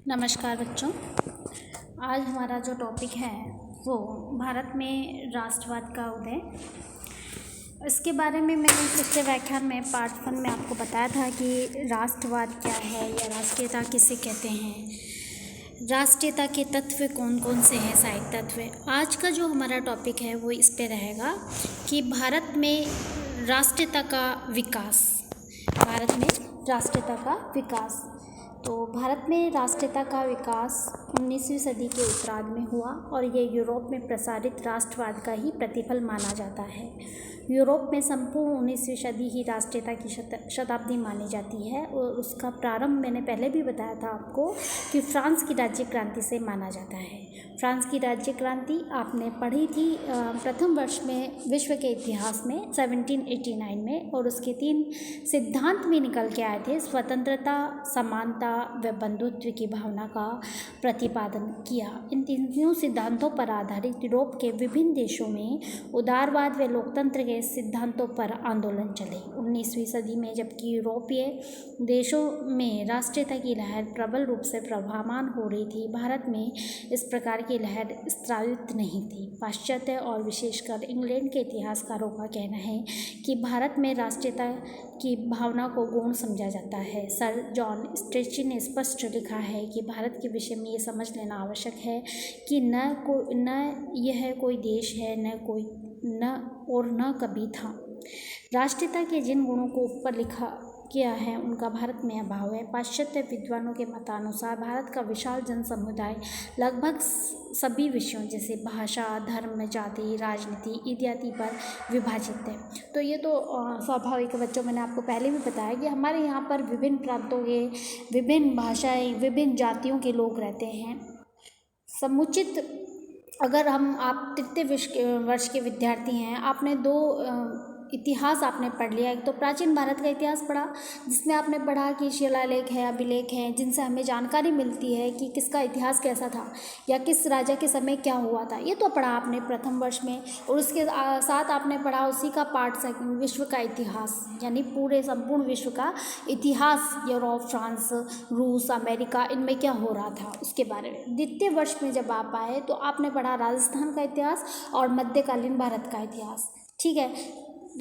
नमस्कार बच्चों। आज हमारा जो टॉपिक है वो भारत में राष्ट्रवाद का उदय। इसके बारे में मैंने पिछले व्याख्यान में पार्ट 1 में आपको बताया था कि राष्ट्रवाद क्या है या राष्ट्रीयता किसे कहते हैं, राष्ट्रीयता के तत्व कौन कौन से हैं, सहायक तत्व। आज का जो हमारा टॉपिक है वो इस पे रहेगा कि भारत में राष्ट्रीयता का विकास। भारत में राष्ट्रीयता का विकास। तो भारत में राष्ट्रीयता का विकास 19वीं सदी के उत्तरार्ध में हुआ और ये यूरोप में प्रसारित राष्ट्रवाद का ही प्रतिफल माना जाता है। यूरोप में संपूर्ण 19वीं सदी ही राष्ट्रीयता की शताब्दी मानी जाती है और उसका प्रारंभ मैंने पहले भी बताया था आपको कि फ्रांस की राज्य क्रांति से माना जाता है। फ्रांस की राज्य क्रांति आपने पढ़ी थी प्रथम वर्ष में विश्व के इतिहास में 1789 में, और उसके 3 सिद्धांत भी निकल के आए थे। स्वतंत्रता, समानता व बंधुत्व की भावना का प्रतिपादन किया। इन तीनों सिद्धांतों पर आधारित यूरोप के विभिन्न देशों में उदारवाद व लोकतंत्र के सिद्धांतों पर आंदोलन चले। 19वीं सदी में जबकि यूरोपीय देशों में राष्ट्रीयता की लहर प्रबल रूप से प्रभावमान हो रही थी, भारत में इस प्रकार की लहर स्त्रावित नहीं थी। पाश्चात्य और विशेषकर इंग्लैंड के इतिहासकारों का कहना है कि भारत में राष्ट्रीयता की भावना को गौण समझा जाता है। सर जॉन स्ट्रेची ने स्पष्ट लिखा है कि भारत के विषय में ये समझ लेना आवश्यक है कि न यह कोई देश है, न कभी था। राष्ट्रीयता के जिन गुणों को ऊपर लिखा किया है उनका भारत में अभाव है। पाश्चात्य विद्वानों के मतानुसार भारत का विशाल जन समुदाय लगभग सभी विषयों जैसे भाषा, धर्म, जाति, राजनीति इत्यादि पर विभाजित है। तो ये तो स्वाभाविक बच्चों, मैंने आपको पहले भी बताया कि हमारे यहाँ पर विभिन्न प्रांतों के, विभिन्न भाषाएं, विभिन्न जातियों के लोग रहते हैं। समुचित अगर आप तृतीय वर्ष के विद्यार्थी हैं, आपने 2 इतिहास आपने पढ़ लिया। एक तो प्राचीन भारत का इतिहास पढ़ा जिसमें आपने पढ़ा कि शिलालेख है, अभिलेख हैं, जिनसे हमें जानकारी मिलती है कि किसका इतिहास कैसा था या किस राजा के समय क्या हुआ था। ये तो पढ़ा आपने प्रथम वर्ष में। और उसके साथ आपने पढ़ा उसी का पार्ट 2 विश्व का इतिहास, यानी पूरे संपूर्ण विश्व का इतिहास, यूरोप, फ्रांस, रूस, अमेरिका, इनमें क्या हो रहा था उसके बारे में। द्वितीय वर्ष में जब आप आए तो आपने पढ़ा राजस्थान का इतिहास और मध्यकालीन भारत का इतिहास। ठीक है,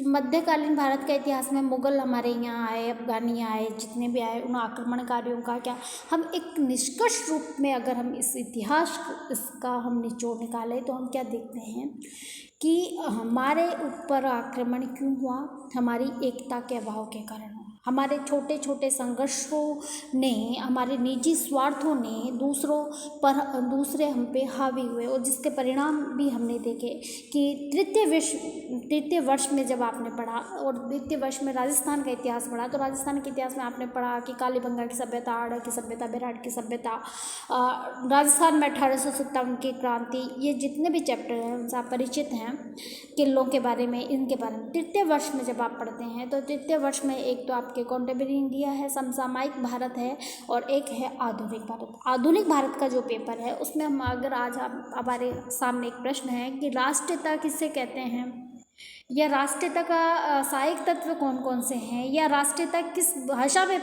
मध्यकालीन भारत का इतिहास में मुगल हमारे यहाँ आए, अफगानी आए, जितने भी आए, उन आक्रमणकारियों का क्या हम एक निष्कर्ष रूप में अगर हम इस इतिहास इसका हम निचोड़ निकालें तो हम क्या देखते हैं कि हमारे ऊपर आक्रमण क्यों हुआ? हमारी एकता के अभाव के कारण। हमारे छोटे छोटे संघर्षों ने, हमारे निजी स्वार्थों ने दूसरे हम पे हावी हुए, और जिसके परिणाम भी हमने देखे कि तृतीय वर्ष में जब आपने पढ़ा और द्वितीय वर्ष में राजस्थान का इतिहास पढ़ा तो राजस्थान के इतिहास में आपने पढ़ा कि कालीबंगा की सभ्यता, आड़ा की सभ्यता, बेराट की सभ्यता, राजस्थान में 1857 की क्रांति, ये जितने भी चैप्टर हैं उनसे आप परिचित हैं। किलों के बारे में, इनके बारे में तृतीय वर्ष में जब आप पढ़ते हैं तो तृतीय वर्ष में एक तो आपके कॉन्टेम्परेरी इंडिया है, समसामयिक भारत है, और एक है आधुनिक भारत। आधुनिक भारत का जो पेपर है उसमें हम अगर आज हमारे सामने एक प्रश्न है कि राष्ट्रीयता किससे कहते हैं, या राष्ट्रीयता का सहायक तत्व कौन कौन से हैं, या राष्ट्रीयता किस भाषा में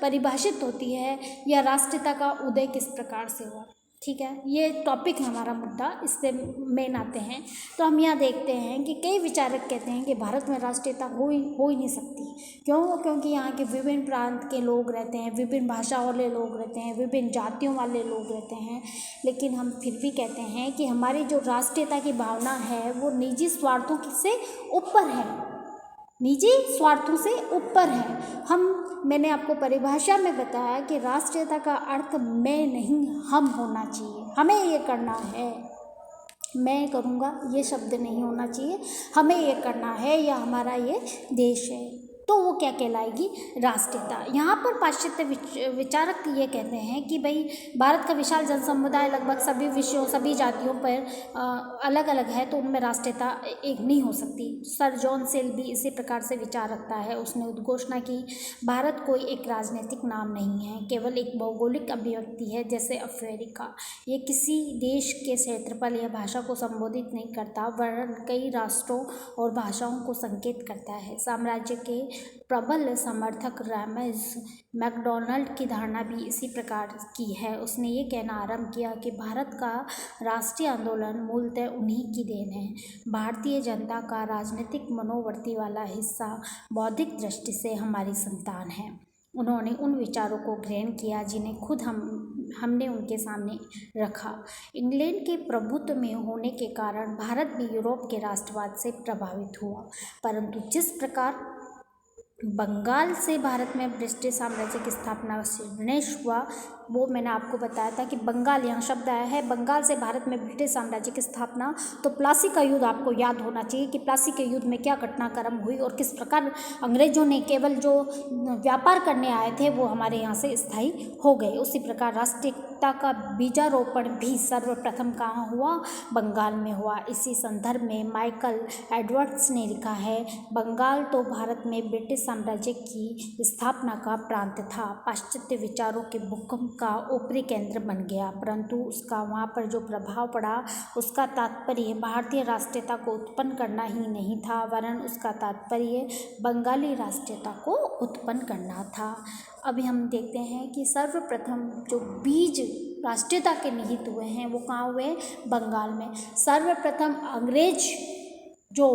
परिभाषित होती है, या राष्ट्रीयता का उदय किस प्रकार से हुआ। ठीक है, ये टॉपिक है हमारा मुद्दा, इससे मेन आते हैं। तो हम यहाँ देखते हैं कि कई विचारक कहते हैं कि भारत में राष्ट्रीयता हो ही नहीं सकती। क्यों? क्योंकि यहाँ के विभिन्न प्रांत के लोग रहते हैं, विभिन्न भाषा वाले लोग रहते हैं, विभिन्न जातियों वाले लोग रहते हैं। लेकिन हम फिर भी कहते हैं कि हमारी जो राष्ट्रीयता की भावना है वो निजी स्वार्थों से ऊपर है, निजी स्वार्थों से ऊपर है। मैंने आपको परिभाषा में बताया कि राष्ट्रीयता का अर्थ मैं नहीं, हम होना चाहिए। हमें ये करना है, मैं करूँगा ये शब्द नहीं होना चाहिए, हमें ये करना है या हमारा ये देश है, तो वो क्या कहलाएगी? राष्ट्रीयता। यहाँ पर पाश्चात्य विचारक ये कहते हैं कि भाई भारत का विशाल जनसमुदाय लगभग सभी विषयों, सभी जातियों पर अलग अलग है, तो उनमें राष्ट्रीयता एक नहीं हो सकती। सर जॉन सेल भी इसी प्रकार से विचार रखता है। उसने उद्घोषणा की, भारत कोई एक राजनीतिक नाम नहीं है, केवल एक भौगोलिक अभिव्यक्ति है, जैसे अफ्रीका। ये किसी देश के क्षेत्रफल या भाषा को संबोधित नहीं करता, वरन कई राष्ट्रों और भाषाओं को संकेत करता है। साम्राज्य के प्रबल समर्थक रैमज मैकडॉनल्ड की धारणा भी इसी प्रकार की है। उसने ये कहना आरंभ किया कि भारत का राष्ट्रीय आंदोलन मूलतः उन्हीं की देन है। भारतीय जनता का राजनीतिक मनोवृत्ति वाला हिस्सा बौद्धिक दृष्टि से हमारी संतान है। उन्होंने उन विचारों को ग्रहण किया जिन्हें खुद हमने उनके सामने रखा। इंग्लैंड के प्रभुत्व में होने के कारण भारत भी यूरोप के राष्ट्रवाद से प्रभावित हुआ, परंतु जिस प्रकार बंगाल से भारत में ब्रिटिश साम्राज्य की स्थापना विनाश हुआ, वो मैंने आपको बताया था कि बंगाल यहाँ शब्द आया है, बंगाल से भारत में ब्रिटिश साम्राज्य की स्थापना। तो प्लासी का युद्ध आपको याद होना चाहिए कि प्लासी के युद्ध में क्या घटनाक्रम हुई और किस प्रकार अंग्रेजों ने केवल जो व्यापार करने आए थे वो हमारे यहाँ से स्थायी हो गए। उसी प्रकार राष्ट्रीयता का बीजारोपण भी सर्वप्रथम कहाँ हुआ? बंगाल में हुआ। इसी संदर्भ में माइकल एडवर्ड्स ने लिखा है, बंगाल तो भारत में ब्रिटिश साम्राज्य की स्थापना का प्रांत था, पाश्चात्य विचारों के भूकंप का ऊपरी केंद्र बन गया, परंतु उसका वहाँ पर जो प्रभाव पड़ा उसका तात्पर्य भारतीय राष्ट्रीयता को उत्पन्न करना ही नहीं था, वरन उसका तात्पर्य बंगाली राष्ट्रीयता को उत्पन्न करना था। अभी हम देखते हैं कि सर्वप्रथम जो बीज राष्ट्रीयता के निहित हुए हैं वो कहाँ हुए? बंगाल में। सर्वप्रथम अंग्रेज जो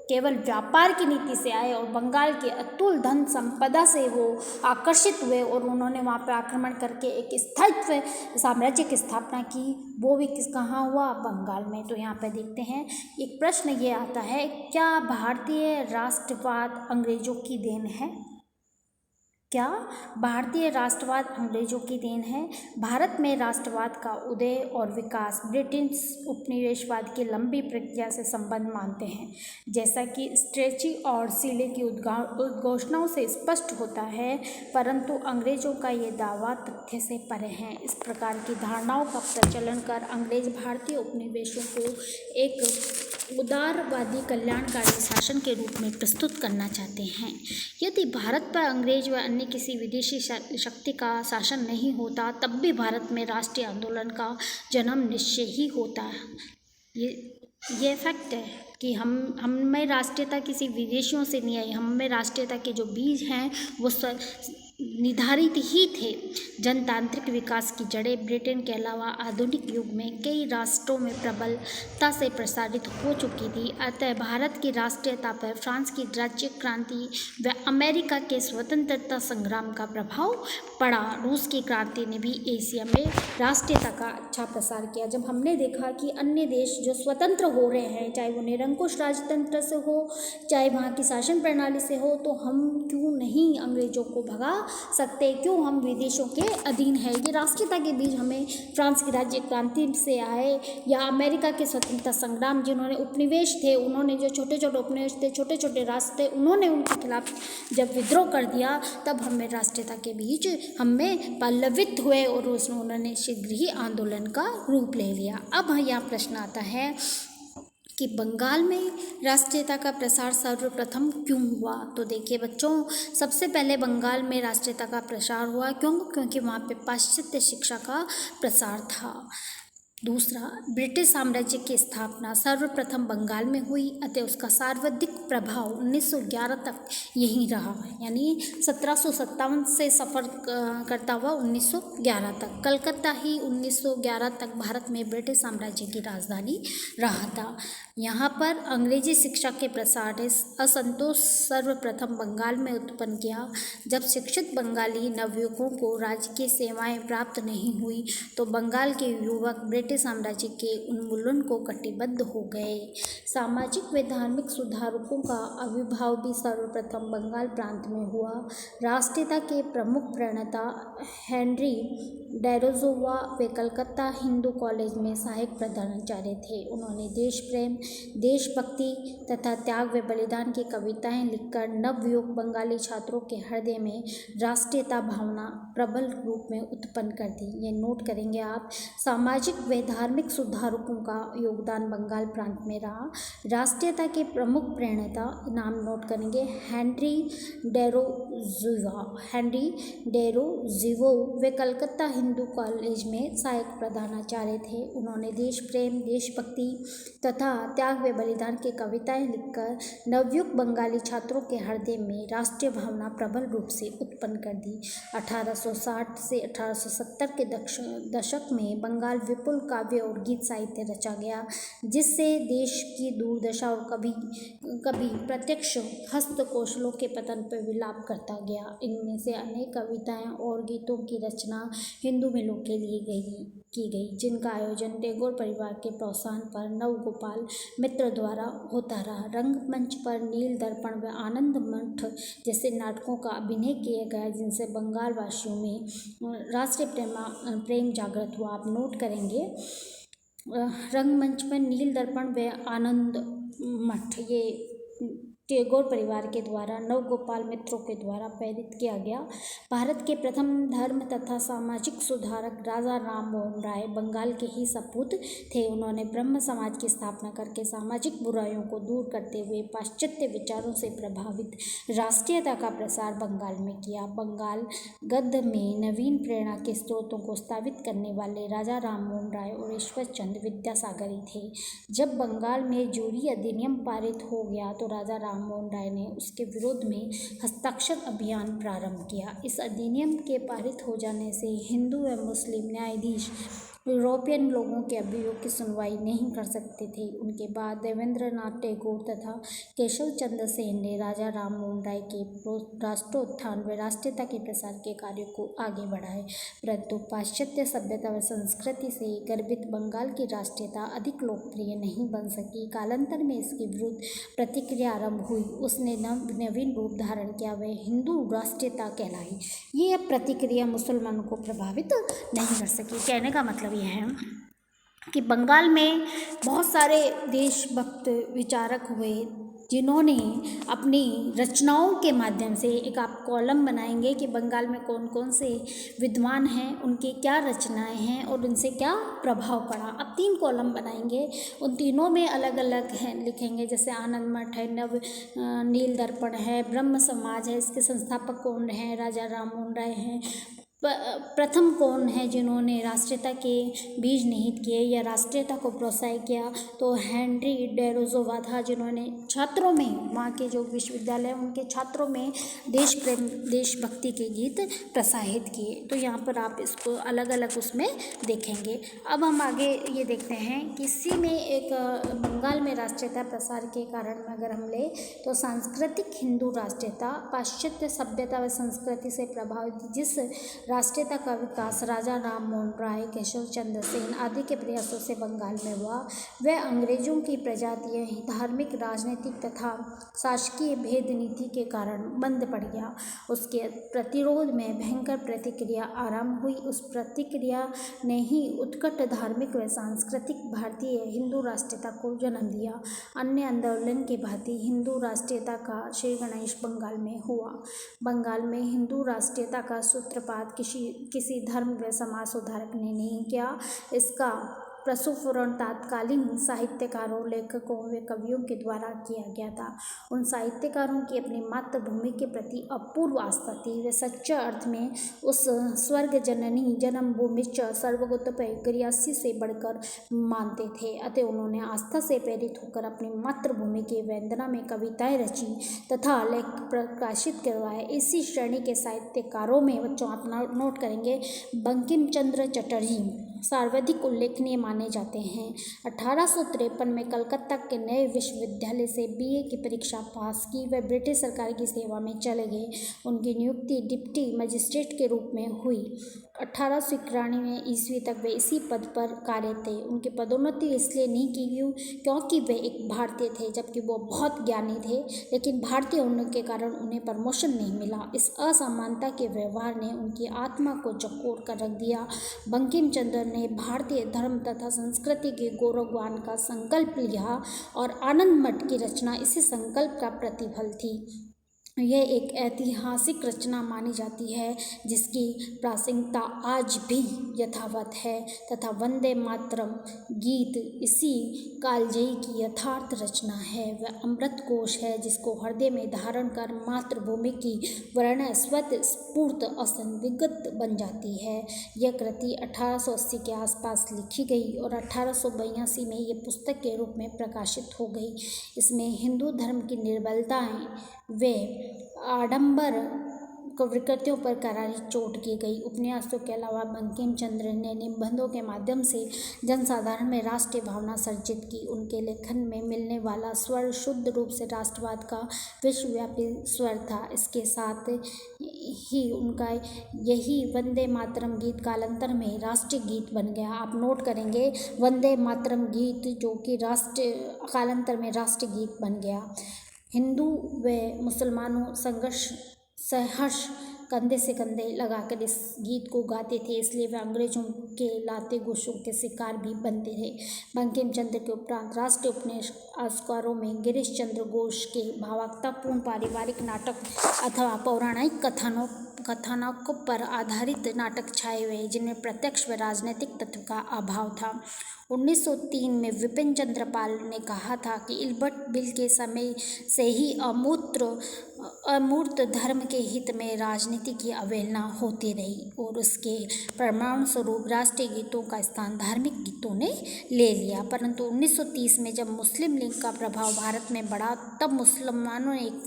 केवल व्यापार की नीति से आए और बंगाल के अतुल धन संपदा से वो आकर्षित हुए और उन्होंने वहाँ पर आक्रमण करके एक स्थायित्व साम्राज्य की स्थापना की, वो भी कहाँ हुआ? बंगाल में। तो यहाँ पे देखते हैं एक प्रश्न ये आता है, क्या भारतीय राष्ट्रवाद अंग्रेजों की देन है? क्या भारतीय राष्ट्रवाद अंग्रेजों की देन है? भारत में राष्ट्रवाद का उदय और विकास ब्रिटिश उपनिवेशवाद की लंबी प्रक्रिया से संबंध मानते हैं, जैसा कि स्ट्रेची और सीले की उद्घोषणाओं से स्पष्ट होता है, परंतु अंग्रेजों का ये दावा तथ्य से परे है। इस प्रकार की धारणाओं का प्रचलन कर अंग्रेज भारतीय उपनिवेशों को एक उदारवादी कल्याणकारी शासन के रूप में प्रस्तुत करना चाहते हैं। यदि भारत पर अंग्रेज व अन्य किसी विदेशी शक्ति का शासन नहीं होता, तब भी भारत में राष्ट्रीय आंदोलन का जन्म निश्चय ही होता है। ये फैक्ट है कि हम में राष्ट्रीयता किसी विदेशियों से नहीं आई, हम में राष्ट्रीयता के जो बीज हैं वो निर्धारित ही थे। जनतांत्रिक विकास की जड़ें ब्रिटेन के अलावा आधुनिक युग में कई राष्ट्रों में प्रबलता से प्रसारित हो चुकी थी, अतः भारत की राष्ट्रीयता पर फ्रांस की राज्य क्रांति व अमेरिका के स्वतंत्रता संग्राम का प्रभाव पड़ा। रूस की क्रांति ने भी एशिया में राष्ट्रीयता का अच्छा प्रसार किया। जब हमने देखा कि अन्य देश जो स्वतंत्र हो रहे हैं, चाहे वो निरंकुश राजतंत्र से हो, चाहे वहाँ की शासन प्रणाली से हो, तो हम क्यों नहीं अंग्रेजों को भगा सकते, क्यों हम विदेशों के अधीन है? ये राष्ट्रीयता के बीच हमें फ्रांस की राज्य क्रांति से आए या अमेरिका के स्वतंत्रता संग्राम, जिन्होंने उपनिवेश थे, उन्होंने जो छोटे छोटे उपनिवेश थे, छोटे छोटे राष्ट्र थे, उन्होंने उनके खिलाफ जब विद्रोह कर दिया, तब हमें राष्ट्रीयता के बीच हमें पल्लवित हुए और उन्होंने शीघ्र ही आंदोलन का रूप ले लिया। अब यहाँ प्रश्न आता है कि बंगाल में राष्ट्रीयता का प्रसार सर्वप्रथम क्यों हुआ? तो देखिए बच्चों, सबसे पहले बंगाल में राष्ट्रीयता का प्रसार हुआ क्योंकि वहाँ पे पाश्चात्य शिक्षा का प्रसार था। दूसरा, ब्रिटिश साम्राज्य की स्थापना सर्वप्रथम बंगाल में हुई, अतः उसका सर्वाधिक प्रभाव 1911 तक यहीं रहा, यानी 1757 से सफ़र करता हुआ 1911 तक। कलकत्ता ही 1911 तक भारत में ब्रिटिश साम्राज्य की राजधानी रहा था। यहाँ पर अंग्रेजी शिक्षा के प्रसार ने असंतोष सर्वप्रथम बंगाल में उत्पन्न किया। जब शिक्षित बंगाली नवयुवकों को राजकीय सेवाएं प्राप्त नहीं हुई, तो बंगाल के युवक ब्रिटिश साम्राज्य के उन्मूलन को कटिबद्ध हो गए। सामाजिक व धार्मिक सुधारकों का आविर्भाव भी सर्वप्रथम बंगाल प्रांत में हुआ। राष्ट्रीयता के प्रमुख प्रणेता हेनरी डेरोज़ोवा वे कलकत्ता हिंदू कॉलेज में सहायक प्रधानाचार्य थे। उन्होंने देश प्रेम, देशभक्ति तथा त्याग व बलिदान की कविताएं लिखकर नवयुवक बंगाली छात्रों के हृदय में राष्ट्रीयता भावना प्रबल रूप में उत्पन्न कर दी। ये नोट करेंगे आप। सामाजिक व समय धार्मिक सुधारकों का योगदान बंगाल प्रांत में रहा। राष्ट्रीयता के प्रमुख प्रणेता, नाम नोट करेंगे, हेनरी डेरोजिवो। वे कलकत्ता हिंदू कॉलेज में सहायक प्रधानाचार्य थे। उन्होंने देश प्रेम, देशभक्ति तथा त्याग व बलिदान की कविताएं लिखकर नवयुग बंगाली छात्रों के हृदय में राष्ट्रीय भावना प्रबल रूप से उत्पन्न कर दी। 1860 से 1870 के दशक में बंगाल विपुल काव्य और गीत साहित्य रचा गया, जिससे देश की दुर्दशा और कभी प्रत्यक्ष हस्तकौशलों के पतन पर विलाप करता गया। इनमें से अनेक कविताएं और गीतों की रचना हिंदू मिलों के लिए की गई, जिनका आयोजन टैगोर परिवार के प्रोत्साहन पर नवगोपाल मित्र द्वारा होता रहा। रंगमंच पर नील दर्पण व आनंद मठ जैसे नाटकों का अभिनय किया गया, जिनसे बंगाल वासियों में राष्ट्रीय प्रेम जागृत हुआ। आप नोट करेंगे, रंगमंच पर नील दर्पण व आनंद मठ, ये टैगोर परिवार के द्वारा नवगोपाल मित्रों के द्वारा प्रेरित किया गया। भारत के प्रथम धर्म तथा सामाजिक सुधारक राजा राम मोहन राय बंगाल के ही सपूत थे। उन्होंने ब्रह्म समाज की स्थापना करके सामाजिक बुराइयों को दूर करते हुए पाश्चात्य विचारों से प्रभावित राष्ट्रीयता का प्रसार बंगाल में किया। बंगाल गद्य में नवीन प्रेरणा के स्रोतों को स्थापित करने वाले राजा राम मोहन राय और ईश्वर चंद्र विद्यासागर ही थे। जब बंगाल में जूरी अधिनियम पारित हो गया तो राजा राम मोहन राय ने उसके विरोध में हस्ताक्षर अभियान प्रारंभ किया। इस अधिनियम के पारित हो जाने से हिंदू व मुस्लिम न्यायाधीश यूरोपियन लोगों के अभियोग की सुनवाई नहीं कर सकते थे। उनके बाद देवेंद्रनाथ टैगोर तथा केशव चंद्र सेन ने राजा राम मोहन राय के राष्ट्रोत्थान व राष्ट्रीयता के प्रसार के कार्यों को आगे बढ़ाए, परंतु पाश्चात्य सभ्यता व संस्कृति से गर्भित बंगाल की राष्ट्रीयता अधिक लोकप्रिय नहीं बन सकी। कालांतर में इसके विरुद्ध प्रतिक्रिया आरंभ हुई, उसने नवीन रूप धारण किया, वह हिंदू राष्ट्रीयता कहलाई। ये प्रतिक्रिया मुसलमानों को प्रभावित नहीं कर सकी। कहने का मतलब यह है कि बंगाल में बहुत सारे देशभक्त विचारक हुए, जिन्होंने अपनी रचनाओं के माध्यम से, एक आप कॉलम बनाएंगे कि बंगाल में कौन कौन से विद्वान हैं, उनकी क्या रचनाएं हैं और उनसे क्या प्रभाव पड़ा। अब 3 कॉलम बनाएंगे, उन तीनों में अलग अलग हैं लिखेंगे, जैसे आनंद मठ है, नील दर्पण है, ब्रह्म समाज है, इसके संस्थापक कौन हैं, राजा राम मोहन राय हैं, प्रथम कौन है जिन्होंने राष्ट्रीयता के बीज निहित किए या राष्ट्रीयता को प्रोत्साहित किया, तो हेनरी डेरोजिवो था, जिन्होंने छात्रों में, वहाँ के जो विश्वविद्यालय उनके छात्रों में देश प्रेम, देशभक्ति के गीत प्रसारित किए। तो यहाँ पर आप इसको अलग अलग उसमें देखेंगे। अब हम आगे ये देखते हैं कि इसी में एक बंगाल में राष्ट्रीयता प्रसार के कारण में अगर हम ले तो सांस्कृतिक हिंदू राष्ट्रीयता पाश्चात्य सभ्यता व संस्कृति से प्रभावित, जिस राष्ट्रीयता का विकास राजा राम मोहन राय, केशव चंद्र सेन आदि के प्रयासों से बंगाल में हुआ, वह अंग्रेजों की प्रजातीय धार्मिक, राजनीतिक तथा शासकीय भेद नीति के कारण बंद पड़ गया। उसके प्रतिरोध में भयंकर प्रतिक्रिया आरंभ हुई। उस प्रतिक्रिया ने ही उत्कट धार्मिक व सांस्कृतिक भारतीय हिंदू राष्ट्रीयता को जन्म दिया। अन्य आंदोलन के भांति हिंदू राष्ट्रीयता का श्री गणेश बंगाल में हुआ। बंगाल में हिंदू राष्ट्रीयता का सूत्रपात किसी धर्म व समाज सुधारक ने नहीं किया। इसका प्रस्फुरण तत्कालीन साहित्यकारों, लेखकों व कवियों के द्वारा किया गया था। उन साहित्यकारों की अपनी मातृभूमि के प्रति अपूर्व आस्था थी। वे सच्चे अर्थ में उस स्वर्ग जननी जन्मभूमिश्च सर्वगतोपरि से बढ़कर मानते थे। अतः उन्होंने आस्था से प्रेरित होकर अपनी मातृभूमि की वंदना में कविताएं रची तथा लेख प्रकाशित करवाए। इसी श्रेणी के साहित्यकारों में, बच्चों आप नोट करेंगे, बंकिम चंद्र चटर्जी सर्वाधिक उल्लेखनीय माने जाते हैं। 1853 में कलकत्ता के नए विश्वविद्यालय से बीए की परीक्षा पास की, वे ब्रिटिश सरकार की सेवा में चले गए। उनकी नियुक्ति डिप्टी मजिस्ट्रेट के रूप में हुई। 1891 ईस्वी तक वे इसी पद पर कार्य थे। उनकी पदोन्नति इसलिए नहीं की गई क्योंकि वे एक भारतीय थे, जबकि वो बहुत ज्ञानी थे, लेकिन भारतीय होने के कारण उन्हें प्रमोशन नहीं मिला। इस असमानता के व्यवहार ने उनकी आत्मा को जकोड़ कर रख दिया। बंकिम चंद्र ने भारतीय धर्म तथा संस्कृति के गौरवगान का संकल्प लिया और आनंद मठ की रचना इसी संकल्प का प्रतिफल थी। यह एक ऐतिहासिक रचना मानी जाती है जिसकी प्रासंगिकता आज भी यथावत है तथा वंदे मातरम गीत इसी कालजयी की यथार्थ रचना है। वह अमृत कोश है जिसको हृदय में धारण कर मातृभूमि की वर्ण स्वत स्फूर्त असंदिग्ध बन जाती है। यह कृति 1880 के आसपास लिखी गई और 1882 में ये पुस्तक के रूप में प्रकाशित हो गई। इसमें हिंदू धर्म की निर्बलताएं वे आडंबर विकृतियों पर करारी चोट की गई। उपन्यासों के अलावा बंकिम चंद्र ने निबंधों के माध्यम से जनसाधारण में राष्ट्रीय भावना सर्जित की। उनके लेखन में मिलने वाला स्वर शुद्ध रूप से राष्ट्रवाद का विश्वव्यापी स्वर था। इसके साथ ही उनका यही वंदे मातरम गीत कालांतर में राष्ट्रीय गीत बन गया। आप नोट करेंगे, वंदे मातरम गीत जो कि कालांतर में राष्ट्रीय गीत बन गया। हिंदू व मुसलमानों सहर्ष कंधे से कंधे लगाकर इस गीत को गाते थे, इसलिए वे अंग्रेजों के लाते गोशों के शिकार भी बनते थे। बंकिम चंद्र के उपरांत राष्ट्रीय उपन्यासकारों में गिरीश चंद्र घोष के भावात्मकपूर्ण पारिवारिक नाटक अथवा पौराणिक कथानकों पर आधारित नाटक छाए हुए जिनमें प्रत्यक्ष व राजनीतिक तत्व का अभाव था। 1903 में विपिन चंद्र पाल ने कहा था कि इल्बर्ट बिल के समय से ही अमूर्त धर्म के हित में राजनीति की अवहेलना होती रही और उसके परिणाम स्वरूप राष्ट्रीय गीतों का स्थान धार्मिक गीतों ने ले लिया। परंतु 1930 में जब मुस्लिम लीग का प्रभाव भारत में बढ़ा तब मुसलमानों ने एक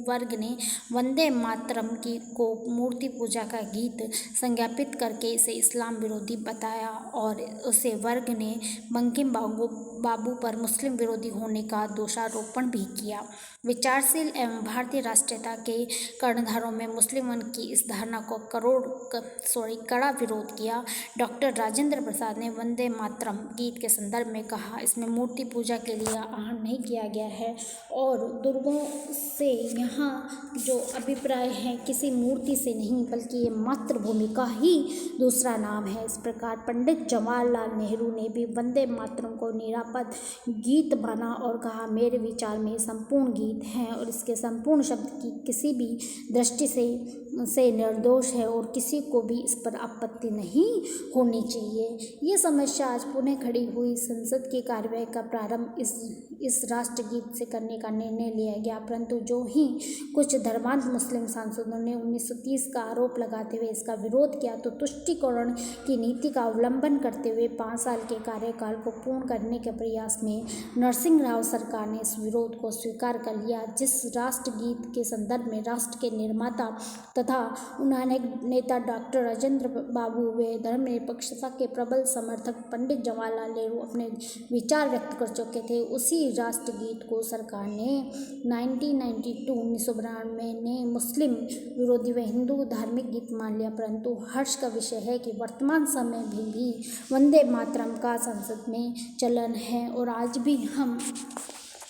वर्ग ने वंदे मातरम को मूर्ति पूजा का गीत संज्ञापित करके इसे इस्लाम विरोधी बताया और उसे वर्ग ने बंकिम बाबू पर मुस्लिम विरोधी होने का दोषारोपण भी किया। विचारशील एवं भारतीय राष्ट्रीयता के कर्णधारों में मुस्लिमों की इस धारणा को कड़ा विरोध किया। डॉक्टर राजेंद्र प्रसाद ने वंदे मातरम गीत के संदर्भ में कहा, इसमें मूर्ति पूजा के लिए आहन नहीं किया गया है और दुर्गों से यहाँ जो अभिप्राय है किसी मूर्ति से नहीं बल्कि ये मातृभूमि का ही दूसरा नाम है। इस प्रकार पंडित जवाहरलाल नेहरू ने भी वंदे मातरम को निरापद गीत माना और कहा, मेरे विचार में संपूर्ण गीत है और इसके संपूर्ण शब्द की किसी भी दृष्टि से निर्दोष है और किसी को भी इस पर आपत्ति नहीं होनी चाहिए। ये समस्या आज पुनः खड़ी हुई। संसद की कार्यवाही का प्रारंभ इस राष्ट्रगीत से करने का निर्णय लिया गया, परंतु जो ही कुछ धर्मांध मुस्लिम सांसदों ने 1930 का आरोप लगाते हुए इसका विरोध किया तो तुष्टीकरण की नीति का अवलंबन करते हुए 5 साल के कार्यकाल को पूर्ण करने के प्रयास में नरसिंह राव सरकार ने इस विरोध को स्वीकार कर लिया। जिस राष्ट्रगीत के संदर्भ में राष्ट्र के निर्माता तथा उन्होंने नेता डॉक्टर राजेंद्र बाबू व धर्मनिरपेक्षता के प्रबल समर्थक पंडित जवाहरलाल नेहरू अपने विचार व्यक्त कर चुके थे, उसी राष्ट्रगीत को सरकार ने 1992 ने मुस्लिम विरोधी व हिंदू धार्मिक गीत मान लिया। परंतु हर्ष का विषय है कि वर्तमान समय में भी वंदे मातरम का संसद में चलन है और आज भी हम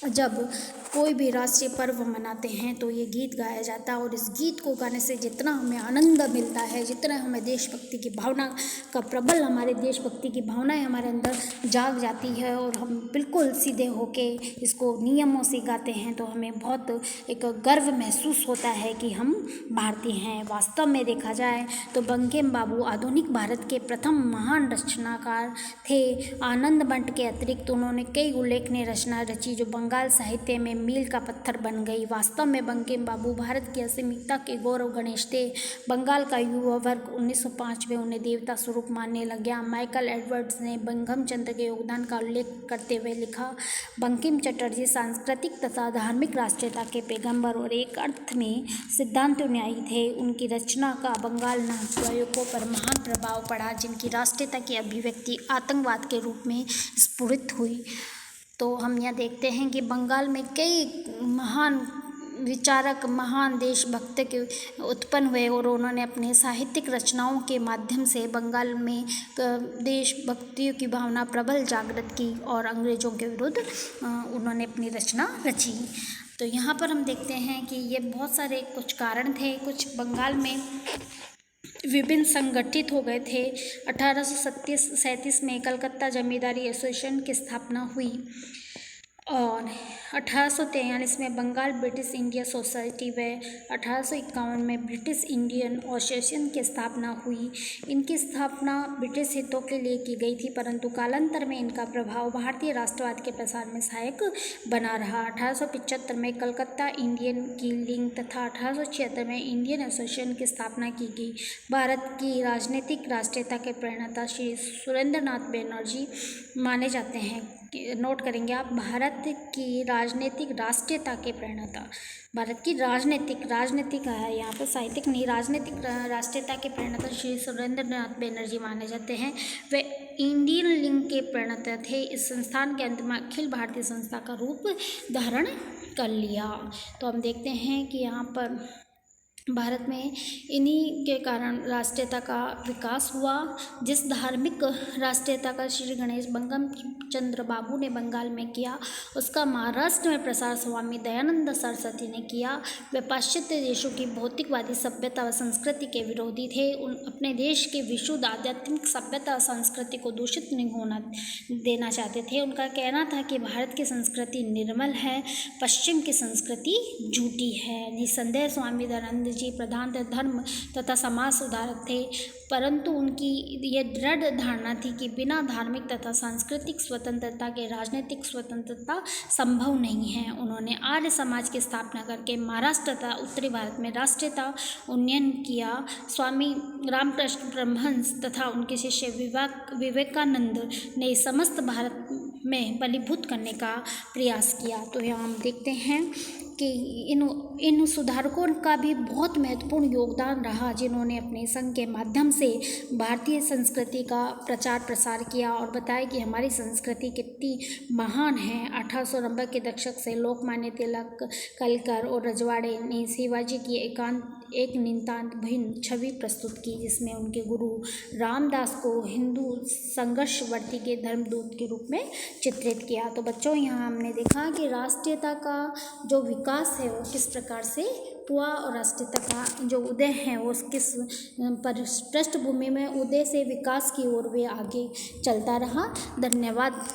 जब कोई भी राष्ट्रीय पर्व मनाते हैं तो ये गीत गाया जाता है और इस गीत को गाने से जितना हमें आनंद मिलता है, जितना हमें देशभक्ति की भावना का प्रबल हमारे देशभक्ति की भावनाएं हमारे अंदर जाग जाती है और हम बिल्कुल सीधे होके इसको नियमों से गाते हैं तो हमें बहुत एक गर्व महसूस होता है कि हम भारतीय हैं। वास्तव में देखा जाए तो बंकिम बाबू आधुनिक भारत के प्रथम महान रचनाकार थे। आनंद बंट के अतिरिक्त उन्होंने कई उल्लेखनीय रचना रची जो बंगाल साहित्य में मील का पत्थर बन गई। वास्तव में बंकिम बाबू भारत की अस्मिता के गौरव गणेश थे। बंगाल का युवा वर्ग 1905 में उन्हें देवता स्वरूप मानने लग गया। माइकल एडवर्ड्स ने बंकिम चंद्र के योगदान का उल्लेख करते हुए लिखा, बंकिम चटर्जी सांस्कृतिक तथा धार्मिक राष्ट्रीयता के पैगंबर और एक अर्थ में सिद्धांत न्यायी थे। उनकी रचना का बंगाल नायकों पर महान प्रभाव पड़ा जिनकी राष्ट्रीयता की अभिव्यक्ति आतंकवाद के रूप में स्फुरित हुई। तो हम यह देखते हैं कि बंगाल में कई महान विचारक, महान देशभक्त के उत्पन्न हुए और उन्होंने अपने साहित्यिक रचनाओं के माध्यम से बंगाल में देशभक्ति की भावना प्रबल जागृत की और अंग्रेज़ों के विरुद्ध उन्होंने अपनी रचना रची। तो यहाँ पर हम देखते हैं कि ये बहुत सारे कुछ कारण थे। कुछ बंगाल में विभिन्न संगठित हो गए थे। 1837 में कलकत्ता जमींदारी एसोसिएशन की स्थापना हुई। और 1843 में बंगाल ब्रिटिश इंडिया सोसाइटी व 1851 में ब्रिटिश इंडियन एसोसिएशन की स्थापना हुई। इनकी स्थापना ब्रिटिश हितों के लिए की गई थी, परंतु कालांतर में इनका प्रभाव भारतीय राष्ट्रवाद के प्रसार में सहायक बना रहा। 1875 में कलकत्ता इंडियन की लिंग तथा 1876 में इंडियन एसोसिएशन की स्थापना की गई। भारत की राजनीतिक राष्ट्रीयता के प्रणेता श्री सुरेंद्रनाथ बनर्जी माने जाते हैं। नोट करेंगे आप, भारत की राजनीतिक राष्ट्रीयता के प्रणेता, भारत की राजनीतिक है यहाँ पर, साहित्यिक नहीं, राजनीतिक राष्ट्रीयता के प्रणेता श्री सुरेंद्रनाथ बनर्जी माने जाते हैं। वे इंडियन लिंग के प्रणेता थे। इस संस्थान के अंत में अखिल भारतीय संस्था का रूप धारण कर लिया। तो हम देखते हैं कि यहाँ पर भारत में इन्हीं के कारण राष्ट्रीयता का विकास हुआ। जिस धार्मिक राष्ट्रीयता का श्री गणेश बंगम चंद्र बाबू ने बंगाल में किया, उसका महाराष्ट्र में प्रसार स्वामी दयानंद सरस्वती ने किया। वे पाश्चात्य देशों की भौतिकवादी सभ्यता व संस्कृति के विरोधी थे। उन अपने देश के विशुद्ध आध्यात्मिक सभ्यता और संस्कृति को दूषित नहीं होना देना चाहते थे। उनका कहना था कि भारत की संस्कृति निर्मल है, पश्चिम की संस्कृति झूठी है। निसंदेह स्वामी दयानंद जी प्रधानतः धर्म तथा समाज सुधारक थे, परंतु उनकी यह दृढ़ धारणा थी कि बिना धार्मिक तथा सांस्कृतिक स्वतंत्रता के राजनीतिक स्वतंत्रता संभव नहीं है। उन्होंने आर्य समाज की स्थापना करके महाराष्ट्र तथा उत्तरी भारत में राष्ट्रीयता उन्नयन किया। स्वामी रामकृष्ण परमहंस तथा उनके शिष्य विवेकानंद ने समस्त भारत में बलीभूत करने का प्रयास किया। तो यहाँ हम देखते हैं कि इन सुधारकों का भी बहुत महत्वपूर्ण योगदान रहा, जिन्होंने अपने संघ के माध्यम से भारतीय संस्कृति का प्रचार प्रसार किया और बताया कि हमारी संस्कृति कितनी महान है। 1890 के दशक से लोकमान्य तिलक, कलकर और रजवाड़े ने शिवाजी की एक नितांत भिन्न छवि प्रस्तुत की, जिसमें उनके गुरु रामदास को हिंदू संघर्षवर्ती के धर्मदूत के रूप में चित्रित किया। तो बच्चों, यहाँ हमने देखा कि राष्ट्रीयता का जो विकास है वो किस प्रकार से हुआ और राष्ट्रीयता का जो उदय है वो किस पृष्ठभूमि में उदय से विकास की ओर वे आगे चलता रहा। धन्यवाद।